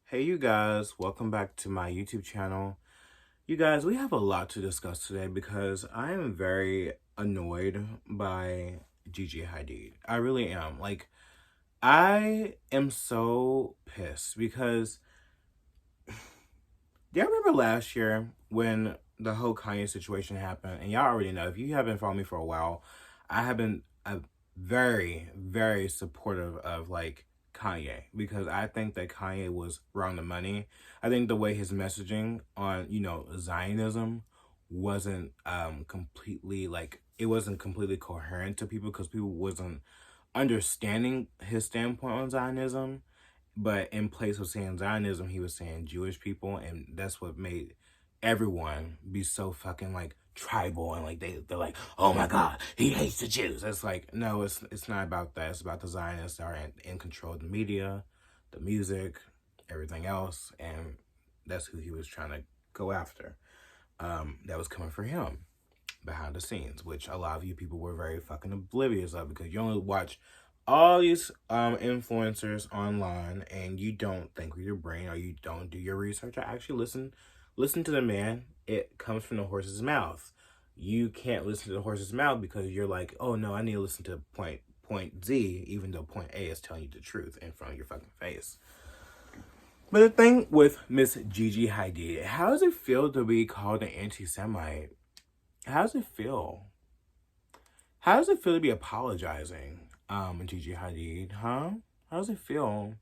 Hey you guys, welcome back to my YouTube channel. You guys, we have a lot to discuss today because I am very annoyed by Gigi Hadid. I really am. I am so pissed because do y'all remember last year when the whole Kanye situation happened? And y'all already know, if you haven't followed me for a while, I have been very, very supportive of Kanye because I think that Kanye was wrong the money. I think the way his messaging on, Zionism wasn't completely it wasn't completely coherent to people because people wasn't understanding his standpoint on Zionism. But in place of saying Zionism, he was saying Jewish people, and that's what made everyone be so fucking tribal and they're like, oh my god, he hates the Jews. It's like, no, it's not about that. It's about the Zionists that are in control of the media, the music, everything else, and that's who he was trying to go after. That was coming for him behind the scenes, which a lot of you people were very fucking oblivious of because you only watch all these influencers online and you don't think with your brain or you don't do your research or actually listen to the man. It comes from the horse's mouth. You can't listen to the horse's mouth because you're like, oh no, I need to listen to point Z, even though point A is telling you the truth in front of your fucking face. But the thing with Miss Gigi Hadid, how does it feel to be called an anti-Semite? How does it feel? How does it feel to be apologizing, Gigi Hadid, huh? How does it feel?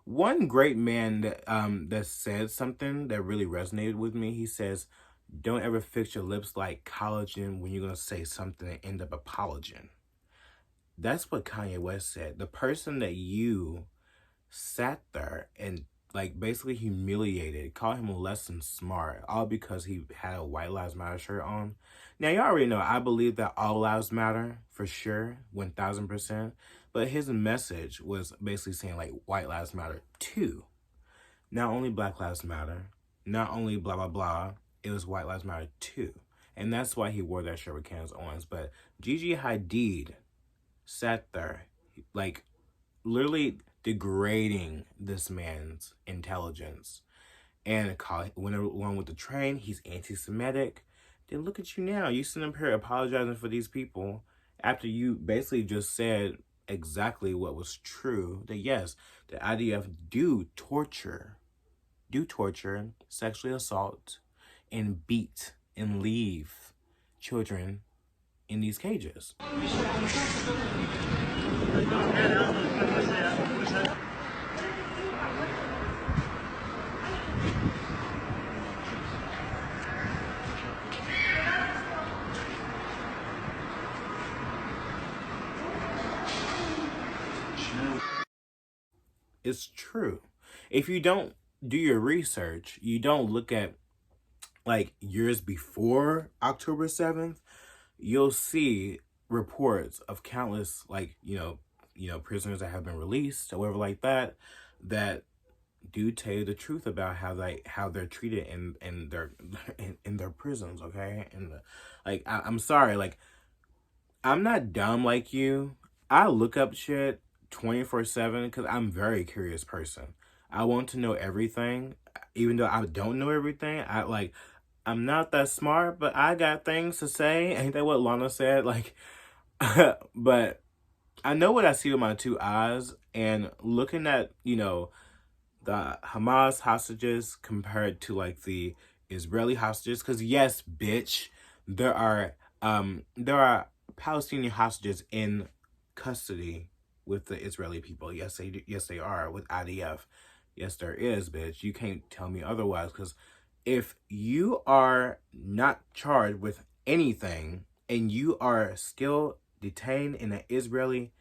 One great man that said something that really resonated with me, he says, don't ever fix your lips like collagen when you're going to say something and end up apologizing. That's what Kanye West said. The person that you sat there and basically humiliated, called him less than smart, all because he had a White Lives Matter shirt on. Now, you already know, I believe that all lives matter, for sure, 1000%. But his message was basically saying, White Lives Matter too. Not only Black Lives Matter, not only blah, blah, blah, it was White Lives Matter too. And that's why he wore that shirt with Candace Owens. But Gigi Hadid sat there, literally degrading this man's intelligence and went along with the train. He's anti-Semitic. Then look at you now. You sitting up here apologizing for these people after you basically just said exactly what was true. That yes, the IDF do torture, sexually assault, and beat and leave children in these cages. It's true. If you don't do your research, you don't look at years before October 7th, you'll see reports of countless prisoners that have been released or whatever that do tell you the truth about how they're treated in their prisons, okay? And I'm sorry, I'm not dumb like you. I look up shit 24/7 because I'm a very curious person. I want to know everything, even though I don't know everything. I'm not that smart, but I got things to say. Ain't that what Lana said? But I know what I see with my two eyes, and looking at, the Hamas hostages compared to the Israeli hostages, because yes, bitch, there are Palestinian hostages in custody with the Israeli people. Yes, they are with IDF. Yes, there is, bitch. You can't tell me otherwise, because if you are not charged with anything and you are still detained in an Israeli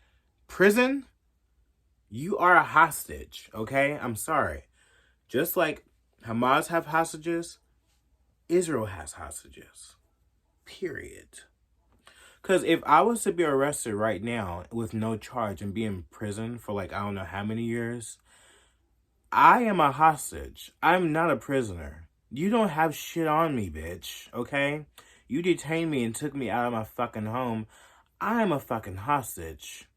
prison, you are a hostage, okay? I'm sorry. Just like Hamas have hostages, Israel has hostages. Period. Because if I was to be arrested right now with no charge and be in prison for I don't know how many years, I am a hostage. I'm not a prisoner. You don't have shit on me, bitch, okay? You detained me and took me out of my fucking home. I am a fucking hostage.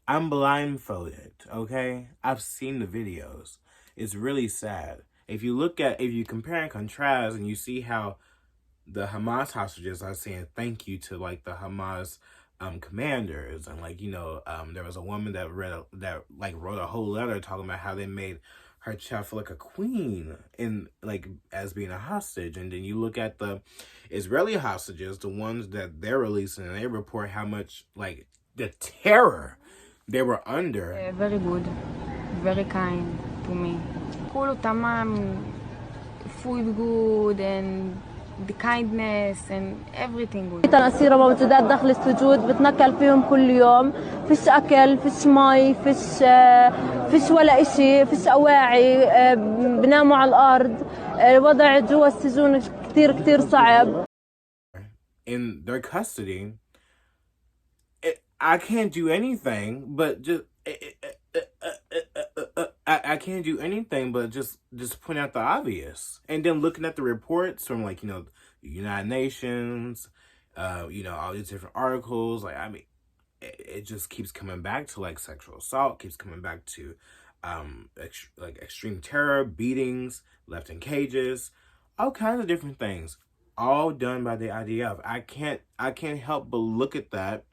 I'm blindfolded, okay? I've seen the videos. It's really sad. If you compare and contrast and you see how the Hamas hostages are saying thank you to like the Hamas commanders, and like, there was a woman that wrote a whole letter talking about how they made her child feel like a queen in like as being a hostage. And then you look at the Israeli hostages, the ones that they're releasing, and they report how much like the terror they were under. Very good, very kind to me. كله تمام, food good and the kindness and everything good. الأسيرة موجودات داخل السجود بتنكل فيهم كل يوم. فيش أكل، فيش مي، فيش ولا إشي، فيش أواعي، بناموا على الأرض. الوضع جوا السجون كتير صعب. In their custody, I can't do anything but just I can't do anything but just point out the obvious. And then looking at the reports from like, the United Nations, all these different articles, like, I mean, it just keeps coming back to like sexual assault, keeps coming back to extreme terror, beatings, left in cages, all kinds of different things, all done by the IDF. I can't help but look at that.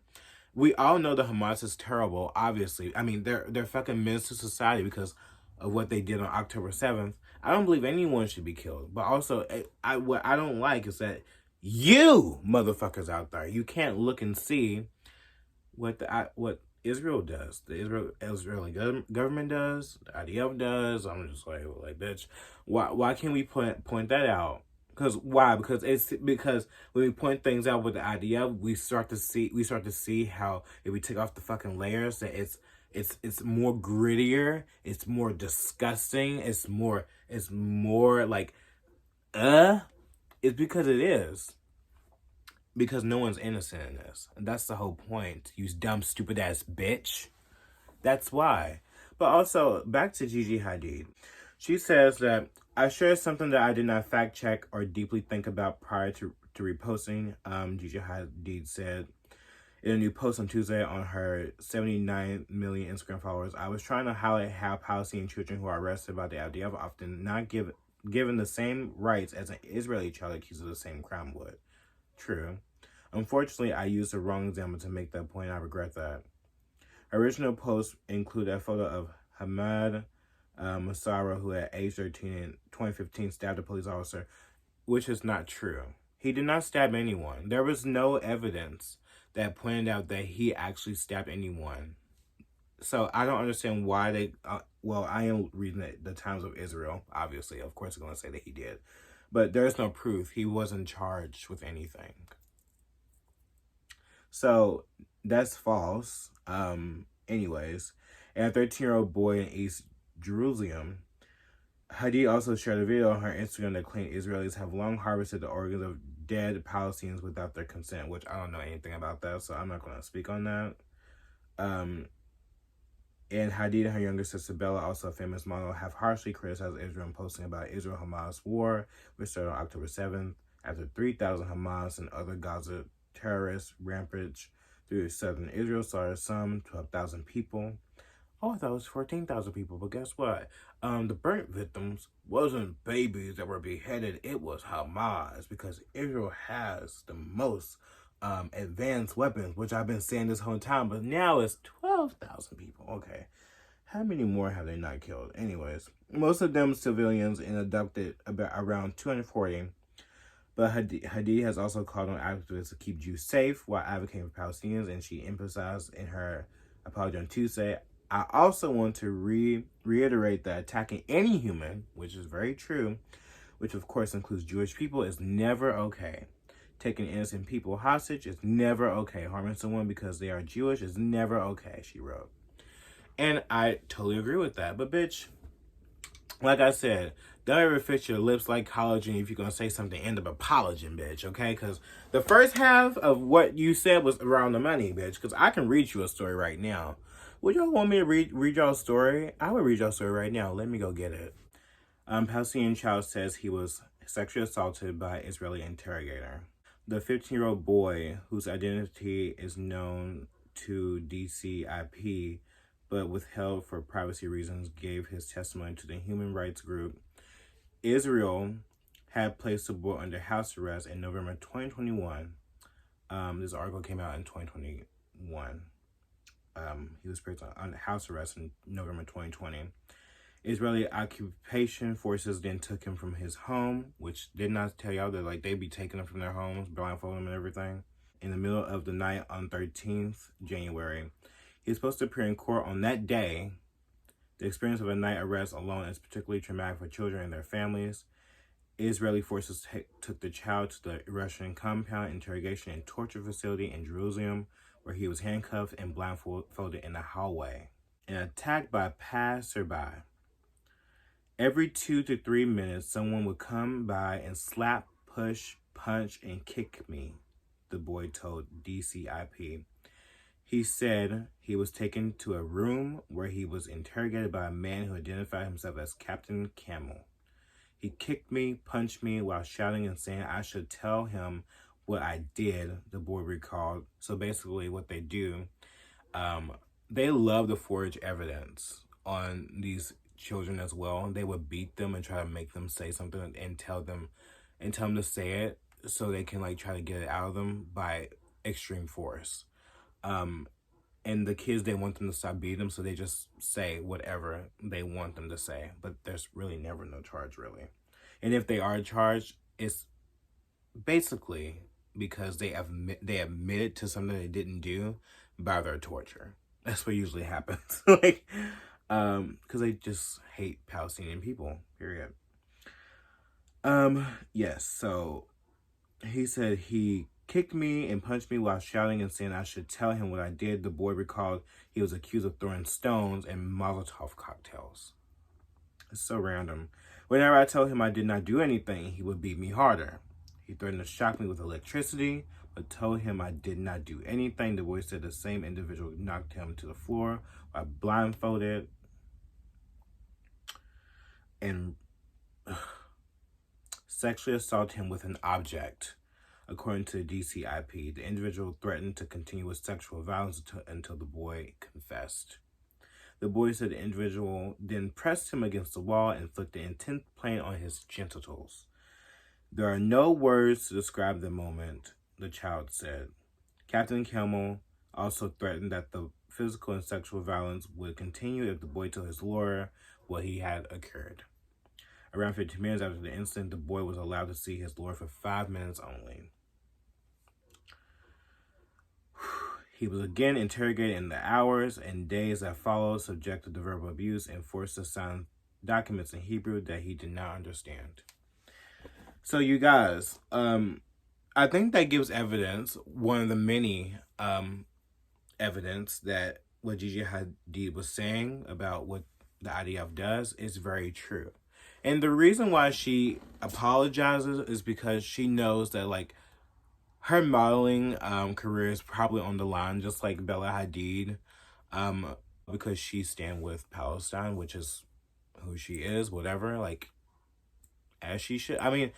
We all know that Hamas is terrible, obviously. I mean, they're fucking menace to society because of what they did on October 7th. I don't believe anyone should be killed. But also, what I don't like is that you motherfuckers out there, you can't look and see what Israel does. The Israeli government does, the IDF does. I'm just like bitch, why can't we point that out? Because why? Because when we point things out with the IDF, we start to see how if we take off the fucking layers, that it's more grittier, it's more disgusting, it's more like it's because it is. Because no one's innocent in this. And that's the whole point. You dumb, stupid ass bitch. That's why. But also, back to Gigi Hadid. She says that I shared something that I did not fact check or deeply think about prior to reposting. Gigi Hadid said in a new post on Tuesday on her 79 million Instagram followers, I was trying to highlight how Palestinian children who are arrested by the IDF are often not given the same rights as an Israeli child accused of the same crime would. True. Unfortunately, I used the wrong example to make that point. I regret that. Her original post included a photo of Hamad Masara, who at age 13 in 2015 stabbed a police officer, which is not true. He did not stab anyone. There was no evidence that pointed out that he actually stabbed anyone. So I don't understand why they... I am reading the Times of Israel, obviously. Of course, they're going to say that he did. But there's no proof. He wasn't charged with anything. So that's false. Anyways, and a 13-year-old boy in East Jerusalem, Hadid also shared a video on her Instagram that claimed Israelis have long harvested the organs of dead Palestinians without their consent, which I don't know anything about that, so I'm not going to speak on that. And Hadid and her younger sister Bella, also a famous model, have harshly criticized Israel in posting about Israel-Hamas war, which started on October 7th, after 3,000 Hamas and other Gaza terrorists rampage through southern Israel, slaughtered some 12,000 people. Oh, I thought it was 14,000 people, but guess what? The burnt victims wasn't babies that were beheaded, it was Hamas, because Israel has the most advanced weapons, which I've been saying this whole time, but now it's 12,000 people. Okay, how many more have they not killed? Anyways, most of them civilians, and abducted around 240. But Hadid has also called on activists to keep Jews safe while advocating for Palestinians, and she emphasized in her apology on Tuesday, I also want to reiterate that attacking any human, which is very true, which of course includes Jewish people, is never okay. Taking innocent people hostage is never okay. Harming someone because they are Jewish is never okay, she wrote. And I totally agree with that. But bitch, like I said, don't ever fix your lips like collagen. If you're going to say something, end up apologizing, bitch, okay? Because the first half of what you said was around the money, bitch. Because I can read you a story right now. Would y'all want me to read y'all a story? I would read y'all a story right now. Let me go get it. Palestinian child says he was sexually assaulted by Israeli interrogator. The 15-year-old boy, whose identity is known to DCIP, but withheld for privacy reasons, gave his testimony to the human rights group. Israel had placed the boy under house arrest in November 2021. This article came out in 2021. He was placed on house arrest in November 2020. Israeli occupation forces then took him from his home, which did not tell y'all that like they'd be taking him from their homes, blindfolding them and everything. In the middle of the night on 13th January, he was supposed to appear in court on that day. The experience of a night arrest alone is particularly traumatic for children and their families. Israeli forces took the child to the Russian compound interrogation and torture facility in Jerusalem, where he was handcuffed and blindfolded in the hallway and attacked by a passerby. Every 2 to 3 minutes, someone would come by and slap, push, punch, and kick me, the boy told DCIP. He said he was taken to a room where he was interrogated by a man who identified himself as Captain Camel. He kicked me, punched me while shouting and saying I should tell him what I did, the boy recalled. So basically what they do, they love to forge evidence on these children as well. They would beat them and try to make them say something and tell them to say it so they can like try to get it out of them by extreme force. And the kids, they want them to stop beating them, so they just say whatever they want them to say. But there's really never no charge, really. And if they are charged, it's basically because they admitted to something they didn't do by their torture. That's what usually happens. Like, because they just hate Palestinian people, period. Yes, so he said he kicked me and punched me while shouting and saying I should tell him what I did. The boy recalled he was accused of throwing stones and Molotov cocktails. It's so random. Whenever I told him I did not do anything, he would beat me harder. He threatened to shock me with electricity, but told him I did not do anything. The boy said the same individual knocked him to the floor while blindfolded and sexually assaulted him with an object. According to the DCIP, the individual threatened to continue with sexual violence until the boy confessed. The boy said the individual then pressed him against the wall and inflicted intense pain on his genitals. There are no words to describe the moment, the child said. Captain Camel also threatened that the physical and sexual violence would continue if the boy told his lawyer what he had occurred. Around 15 minutes after the incident, the boy was allowed to see his lawyer for 5 minutes only. He was again interrogated in the hours and days that followed, subjected to verbal abuse, and forced to sign documents in Hebrew that he did not understand. So you guys, I think that gives evidence, one of the many evidence that what Gigi Hadid was saying about what the IDF does is very true. And the reason why she apologizes is because she knows that like her modeling career is probably on the line, just like Bella Hadid, because she stand with Palestine, which is who she is, whatever, like, as she should. I mean,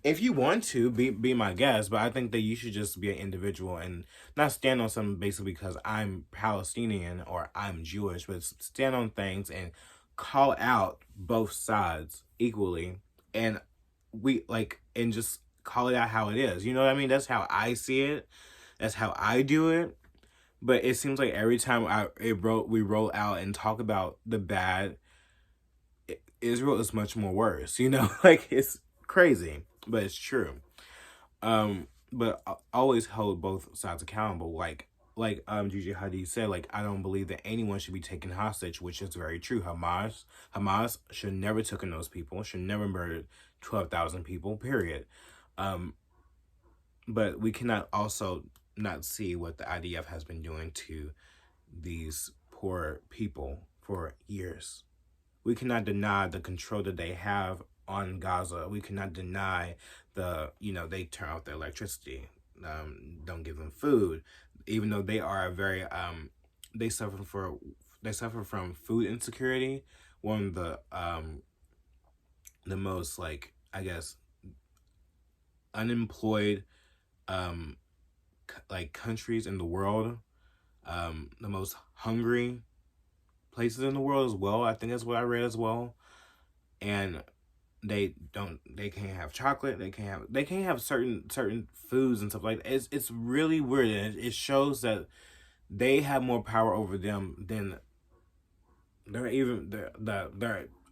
if you want to, be my guest, but I think that you should just be an individual and not stand on something basically because I'm Palestinian or I'm Jewish, but stand on things and call out both sides equally, and and just call it out how it is. You know what I mean? That's how I see it. That's how I do it. But it seems like every time we roll out and talk about the bad, Israel is much more worse. You know, like it's crazy, but it's true. But I always hold both sides accountable. Like Gigi Hadid said, like, I don't believe that anyone should be taken hostage, which is very true. Hamas should never taken those people, should never murdered 12,000 people, period. But we cannot also not see what the IDF has been doing to these poor people for years. We cannot deny the control that they have on Gaza. We cannot deny they turn off their electricity, don't give them food, even though they are very, they suffer from food insecurity. One of the most, like, I guess, unemployed, countries in the world, the most hungry places in the world as well. I think that's what I read as well. And they can't have chocolate. They can't have certain foods and stuff like that. It's really weird. And it shows that they have more power over them than their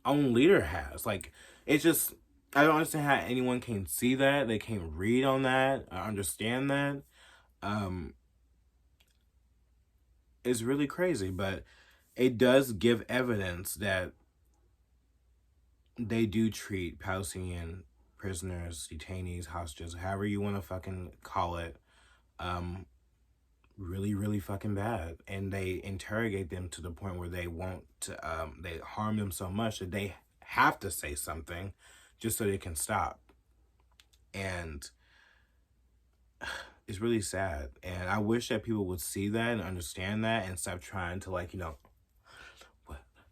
own leader has. Like, it's just, I don't understand how anyone can see that. They can't read on that. I understand that. It's really crazy, but it does give evidence that they do treat Palestinian prisoners, detainees, hostages, however you want to fucking call it, really, really fucking bad. And they interrogate them to the point where they they harm them so much that they have to say something just so they can stop. And it's really sad. And I wish that people would see that and understand that and stop trying to, like,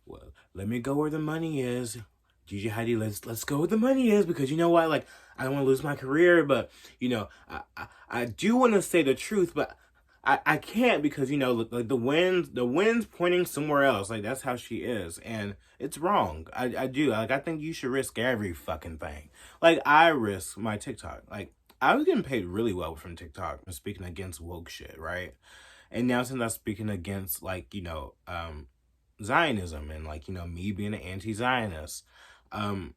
well, let me go where the money is. Gigi Hadid, let's go where the money is, because you know what? Like, I don't want to lose my career, but I do want to say the truth, but I can't, because like the wind's pointing somewhere else. Like, that's how she is, and it's wrong. I do, like, I think you should risk every fucking thing. Like, I risk my TikTok. Like, I was getting paid really well from TikTok for speaking against woke shit, right? And now since I'm speaking against, like, Zionism and, like, me being an anti-Zionist, I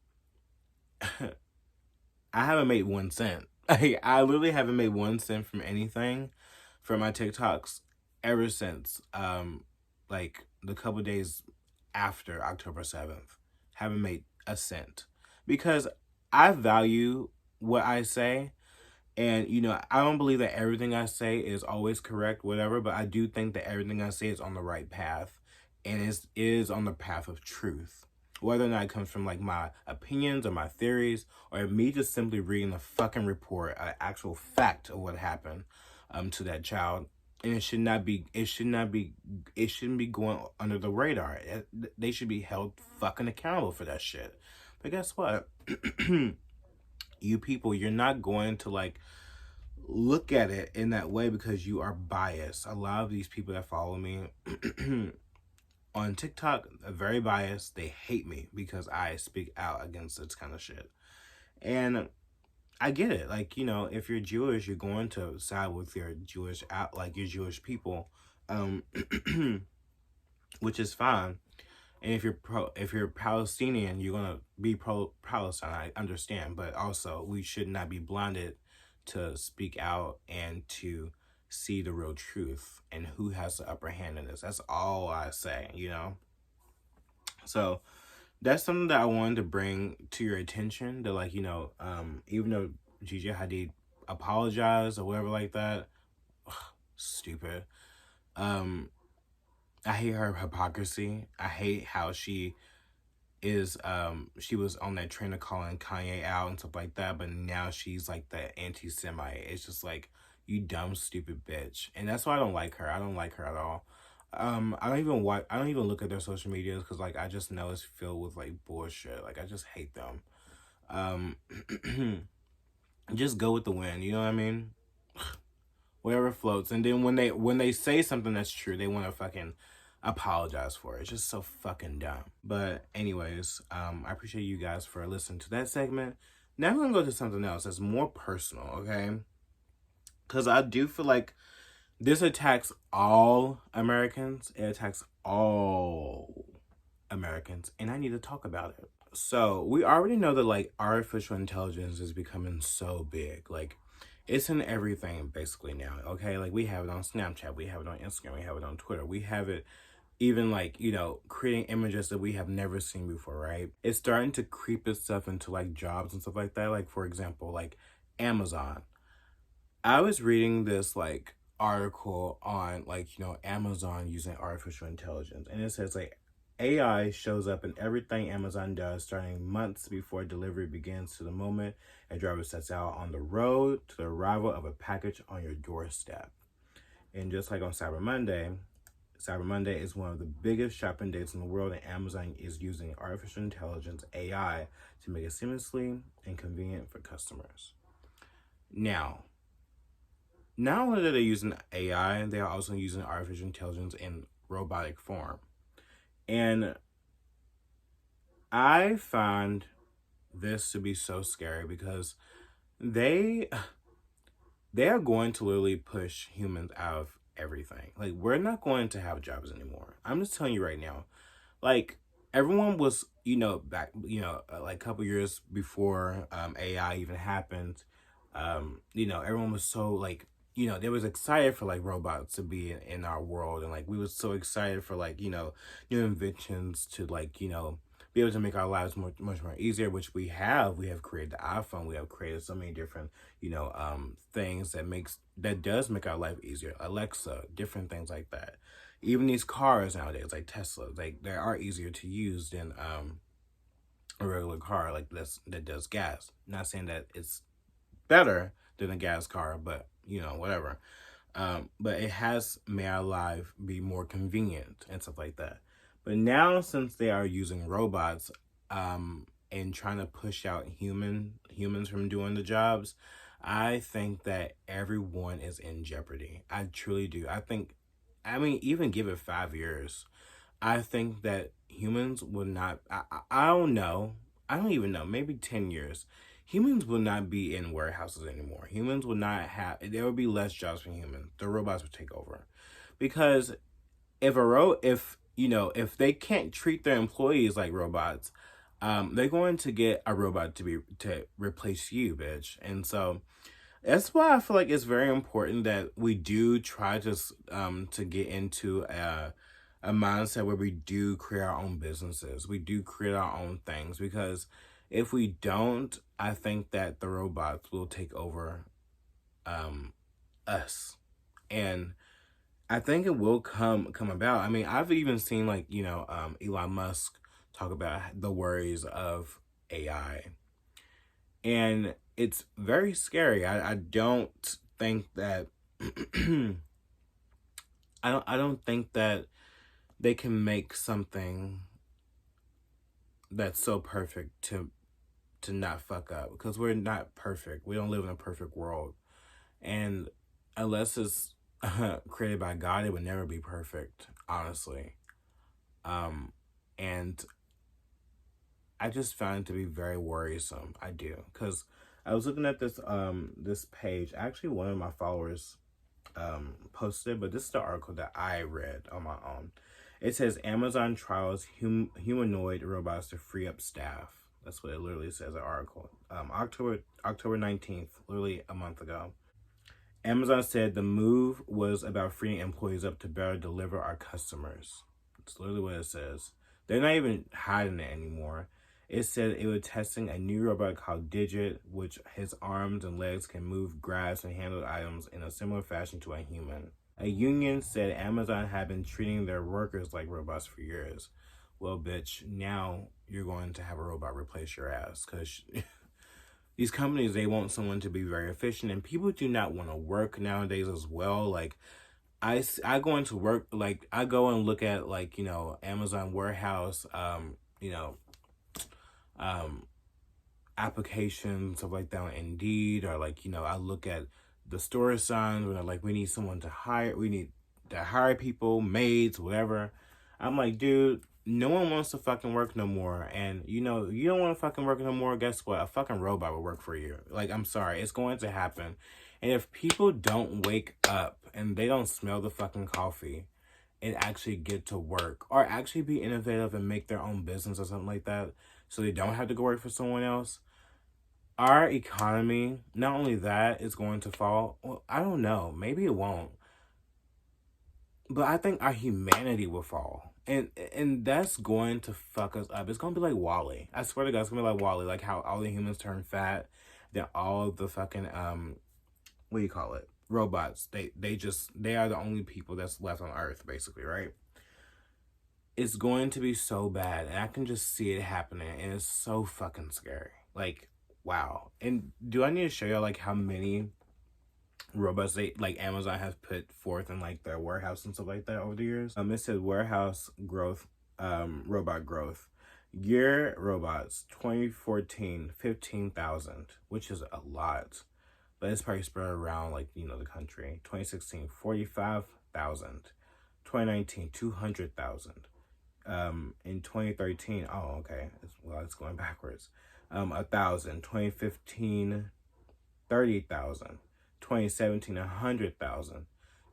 haven't made 1 cent. I literally haven't made 1 cent from anything from my TikToks ever since like the couple days after October 7th. Haven't made a cent, because I value what I say. And, I don't believe that everything I say is always correct, whatever, but I do think that everything I say is on the right path and is on the path of truth. Whether or not it comes from, like, my opinions or my theories, or me just simply reading the fucking report, an actual fact of what happened to that child. And it shouldn't be going under the radar. They should be held fucking accountable for that shit. But guess what? You people, you're not going to, like, look at it in that way because you are biased. A lot of these people that follow me on TikTok are very biased. They hate me because I speak out against this kind of shit. And I get it. Like, if you're Jewish, you're going to side with your Jewish your Jewish people, which is fine. And if you're Palestinian, you're gonna be pro-Palestine. I understand, but also we should not be blinded to speak out and to see the real truth and who has the upper hand in this. That's all I say, So that's something that I wanted to bring to your attention. That, like, even though Gigi Hadid apologized or whatever like that, stupid. I hate her hypocrisy. I hate how she was on that train of calling Kanye out and stuff like that, but now she's like the Antisemite. It's just like, you dumb, stupid bitch. And that's why I don't like her. I don't like her at all. I don't even look at their social medias, because, like, I just know it's filled with, like, bullshit. Like, I just hate them. Just go with the wind, you know what I mean? Whatever floats. And then when they say something that's true, they want to fucking apologize for it. It's just so fucking dumb. But anyways, I appreciate you guys for listening to that segment. Now I'm gonna go to something else that's more personal, okay? Because I do feel like this attacks all Americans. It attacks all Americans, and I need to talk about it. So we already know that, like, artificial intelligence is becoming so big. Like, it's in everything basically now, okay? Like, we have it on Snapchat, we have it on Instagram, we have it on Twitter, we have it even, like, creating images that we have never seen before, right? It's starting to creep itself into, like, jobs and stuff like that. Like, for example, like, Amazon. I was reading this, like, article on, like, Amazon using artificial intelligence, and it says, like, AI shows up in everything Amazon does, starting months before delivery begins to the moment a driver sets out on the road to the arrival of a package on your doorstep. And just like on Cyber Monday is one of the biggest shopping days in the world, and Amazon is using artificial intelligence, AI, to make it seamlessly and convenient for customers. Now, not only are they using AI, they are also using artificial intelligence in robotic form. And I find this to be so scary because they they are going to literally push humans out of everything. Like, we're not going to have jobs anymore. I'm just telling you right now. Like, everyone was, back, like a couple years before AI even happened, everyone was so like, they was excited for like robots to be in our world, and like we was so excited for like, new inventions to like, be able to make our lives much more easier, which we have created the iPhone, we have created so many different, things that does make our life easier. Alexa, different things like that. Even these cars nowadays, like Tesla, like they are easier to use than a regular car like this that does gas. Not saying that it's better than a gas car, but whatever. But it has made our life be more convenient and stuff like that. But now, since they are using robots, and trying to push out humans from doing the jobs, I think that everyone is in jeopardy. I truly do. I mean, even give it 5 years, I think that humans will not. I don't know. I don't even know. Maybe 10 years. Humans will not be in warehouses anymore. Humans will not have. There will be less jobs for humans. The robots will take over, because if they can't treat their employees like robots, they're going to get a robot to replace you, bitch. And so that's why I feel like it's very important that we do try to get into a mindset where we do create our own businesses. We do create our own things, because if we don't, I think that the robots will take over us. And I think it will come about. I mean, I've even seen like, Elon Musk talk about the worries of AI. And it's very scary. I don't think that I don't think that they can make something that's so perfect to not fuck up, because we're not perfect. We don't live in a perfect world. And unless it's created by God, it would never be perfect, honestly. And I just found it to be very worrisome. I do, because I was looking at this page. Actually, one of my followers posted, but this is the article that I read on my own. It says Amazon trials humanoid robots to free up staff. That's what it literally says. The article, October 19th, literally a month ago. Amazon said the move was about freeing employees up to better deliver our customers. That's literally what it says. They're not even hiding it anymore. It said it was testing a new robot called Digit, which his arms and legs can move, grasp, and handle items in a similar fashion to a human. A union said Amazon had been treating their workers like robots for years. Well, bitch, now you're going to have a robot replace your ass, because these companies, they want someone to be very efficient, and people do not want to work nowadays as well. Like, I go into work, like, I go and look at, like, Amazon warehouse, applications, stuff like that on Indeed, or like, I look at the store signs when they're like, we need to hire people, maids, whatever. I'm like, dude, no one wants to fucking work no more. And you don't want to fucking work no more. Guess what? A fucking robot will work for you. Like, I'm sorry, it's going to happen. And if people don't wake up and they don't smell the fucking coffee and actually get to work, or actually be innovative and make their own business or something like that, so they don't have to go work for someone else, our economy, not only that, is going to fall. Well, I don't know. Maybe it won't. But I think our humanity will fall. And that's going to fuck us up. It's going to be like Wall-E. I swear to God, it's going to be like Wall-E. Like how all the humans turn fat. Then all of the fucking, what do you call it? Robots. They are the only people that's left on Earth, basically, right? It's going to be so bad. And I can just see it happening. And it's so fucking scary. Like, wow. And do I need to show y'all like how many robots like Amazon has put forth in like their warehouse and stuff like that over the years? It said warehouse growth, robot growth. Year robots 2014, 15,000, which is a lot, but it's probably spread around like the country. 2016, 45,000. 2019, 200,000. In 2013, oh, okay, it's going backwards. 1,000, 2015, 30,000, 2017, 100,000,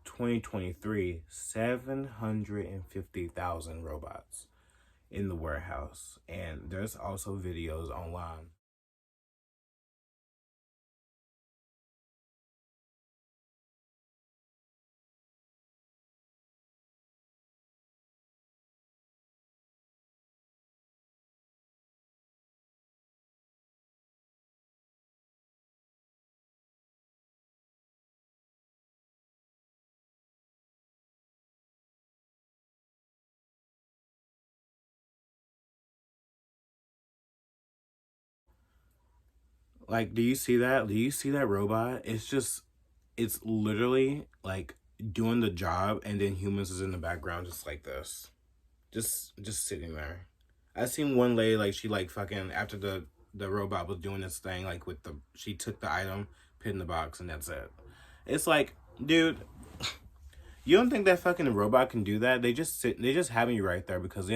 2023, 750,000 robots in the warehouse. And there's also videos online. Like, do you see that? Do you see that robot? It's literally like doing the job, and then humans is in the background just like this. Just sitting there. I seen one lady, like, she like fucking, after the robot was doing this thing, like with the, she took the item, put it in the box, and that's it. It's like, dude, you don't think that fucking robot can do that? They just having you right there because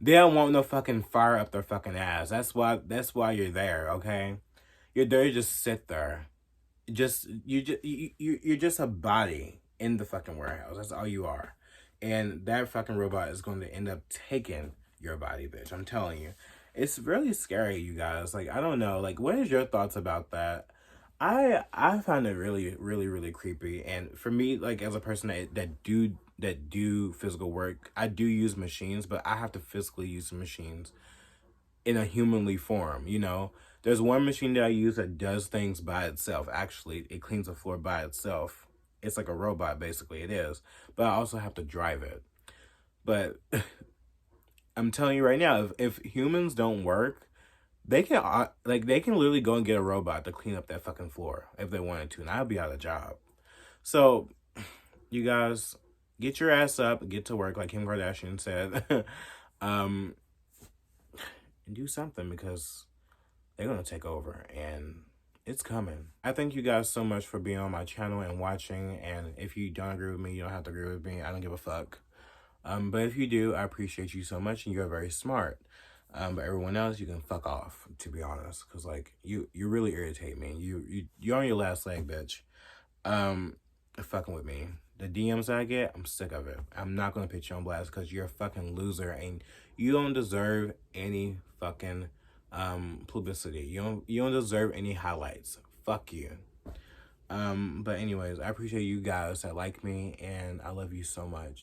they don't want no fucking fire up their fucking ass. That's why you're there, okay? You're there to just sit there. You're just a body in the fucking warehouse. That's all you are. And that fucking robot is going to end up taking your body, bitch. I'm telling you. It's really scary, you guys. Like, I don't know. Like, what is your thoughts about that? I find it really, really, really creepy. And for me, like, as a person that do physical work, I do use machines, but I have to physically use the machines in a humanly form, you know? There's one machine that I use that does things by itself. Actually, it cleans the floor by itself. It's like a robot, basically. It is. But I also have to drive it. But I'm telling you right now, if humans don't work, they can they can literally go and get a robot to clean up that fucking floor if they wanted to, and I'd be out of job. So, you guys, get your ass up, get to work, like Kim Kardashian said, and do something, because they're gonna take over, and it's coming. I thank you guys so much for being on my channel and watching. And if you don't agree with me, you don't have to agree with me. I don't give a fuck. But if you do, I appreciate you so much, and you're very smart. But everyone else, you can fuck off, to be honest, because like you really irritate me. You're on your last leg, bitch. Fucking with me. The DMs I get, I'm sick of it. I'm not gonna put you on blast because you're a fucking loser and you don't deserve any fucking publicity. You don't deserve any highlights. Fuck you. But anyways, I appreciate you guys that like me, and I love you so much.